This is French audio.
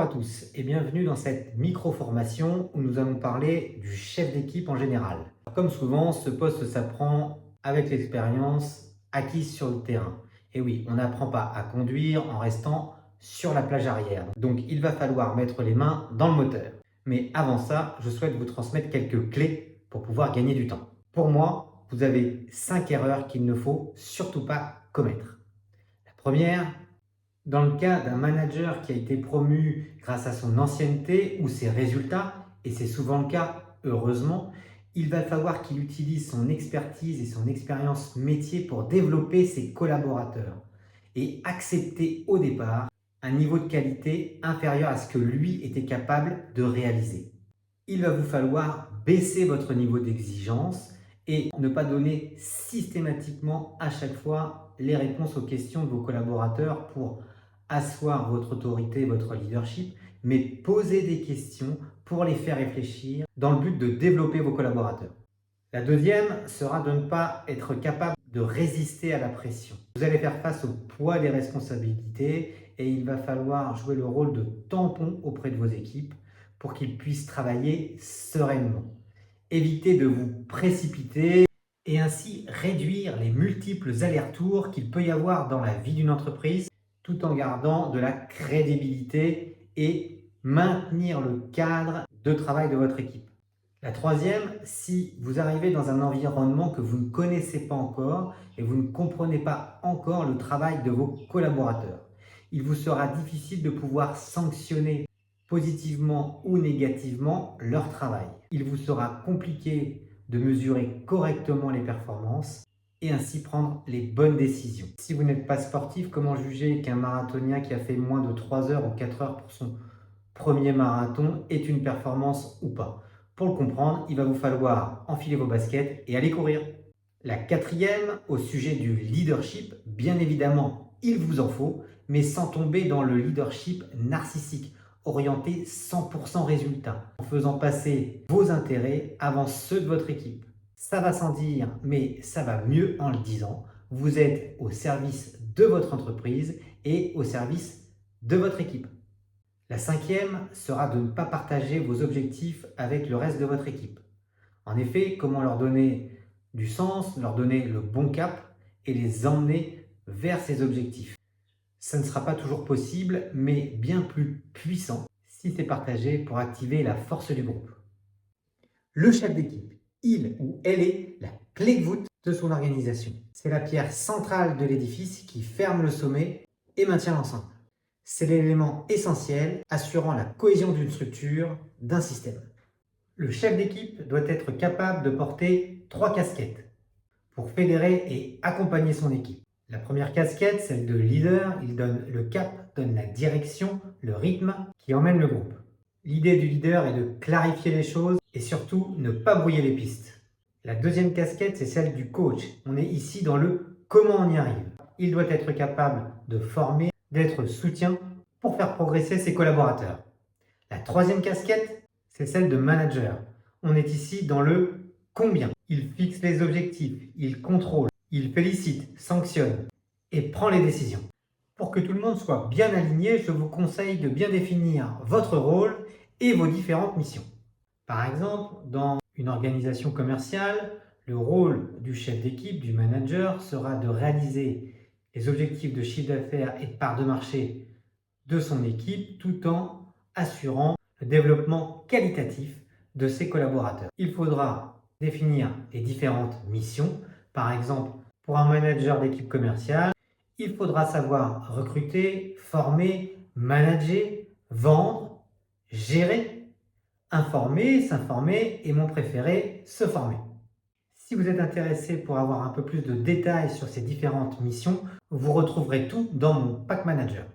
Bonjour à tous et bienvenue dans cette micro-formation où nous allons parler du chef d'équipe en général. Comme souvent, ce poste s'apprend avec l'expérience acquise sur le terrain. Et oui, on n'apprend pas à conduire en restant sur la plage arrière. Donc il va falloir mettre les mains dans le moteur. Mais avant ça, je souhaite vous transmettre quelques clés pour pouvoir gagner du temps. Pour moi, vous avez 5 erreurs qu'il ne faut surtout pas commettre. La première, dans le cas d'un manager qui a été promu grâce à son ancienneté ou ses résultats, et c'est souvent le cas, heureusement, il va falloir qu'il utilise son expertise et son expérience métier pour développer ses collaborateurs et accepter au départ un niveau de qualité inférieur à ce que lui était capable de réaliser. Il va vous falloir baisser votre niveau d'exigence et ne pas donner systématiquement à chaque fois les réponses aux questions de vos collaborateurs pour asseoir votre autorité, votre leadership, mais poser des questions pour les faire réfléchir dans le but de développer vos collaborateurs. La deuxième sera de ne pas être capable de résister à la pression. Vous allez faire face au poids des responsabilités et il va falloir jouer le rôle de tampon auprès de vos équipes pour qu'ils puissent travailler sereinement. Évitez de vous précipiter et ainsi réduire les multiples allers-retours qu'il peut y avoir dans la vie d'une entreprise tout en gardant de la crédibilité et maintenir le cadre de travail de votre équipe. La troisième, si vous arrivez dans un environnement que vous ne connaissez pas encore et vous ne comprenez pas encore le travail de vos collaborateurs, il vous sera difficile de pouvoir sanctionner positivement ou négativement leur travail. Il vous sera compliqué de mesurer correctement les performances et ainsi prendre les bonnes décisions. Si vous n'êtes pas sportif, comment juger qu'un marathonien qui a fait moins de 3 heures ou 4 heures pour son premier marathon est une performance ou pas? Pour le comprendre, il va vous falloir enfiler vos baskets et aller courir. La quatrième, au sujet du leadership, bien évidemment, il vous en faut, mais sans tomber dans le leadership narcissique, orienté 100% résultat, en faisant passer vos intérêts avant ceux de votre équipe. Ça va sans dire, mais ça va mieux en le disant. Vous êtes au service de votre entreprise et au service de votre équipe. La cinquième sera de ne pas partager vos objectifs avec le reste de votre équipe. En effet, comment leur donner du sens, leur donner le bon cap et les emmener vers ces objectifs? Ça ne sera pas toujours possible, mais bien plus puissant si c'est partagé pour activer la force du groupe. Le chef d'équipe, il ou elle est la clé de voûte de son organisation. C'est la pierre centrale de l'édifice qui ferme le sommet et maintient l'ensemble. C'est l'élément essentiel assurant la cohésion d'une structure, d'un système. Le chef d'équipe doit être capable de porter 3 casquettes pour fédérer et accompagner son équipe. La première casquette, celle de leader, il donne le cap, donne la direction, le rythme qui emmène le groupe. L'idée du leader est de clarifier les choses et surtout ne pas brouiller les pistes. La deuxième casquette, c'est celle du coach. On est ici dans le comment on y arrive. Il doit être capable de former, d'être soutien pour faire progresser ses collaborateurs. La troisième casquette, c'est celle de manager. On est ici dans le combien. Il fixe les objectifs, il contrôle, il félicite, sanctionne et prend les décisions. Pour que tout le monde soit bien aligné, je vous conseille de bien définir votre rôle et vos différentes missions. Par exemple, dans une organisation commerciale, le rôle du chef d'équipe, du manager, sera de réaliser les objectifs de chiffre d'affaires et de part de marché de son équipe tout en assurant le développement qualitatif de ses collaborateurs. Il faudra définir les différentes missions. Par exemple, pour un manager d'équipe commerciale, il faudra savoir recruter, former, manager, vendre, gérer, informer, s'informer et mon préféré, se former. Si vous êtes intéressé pour avoir un peu plus de détails sur ces différentes missions, vous retrouverez tout dans mon Pack Manager.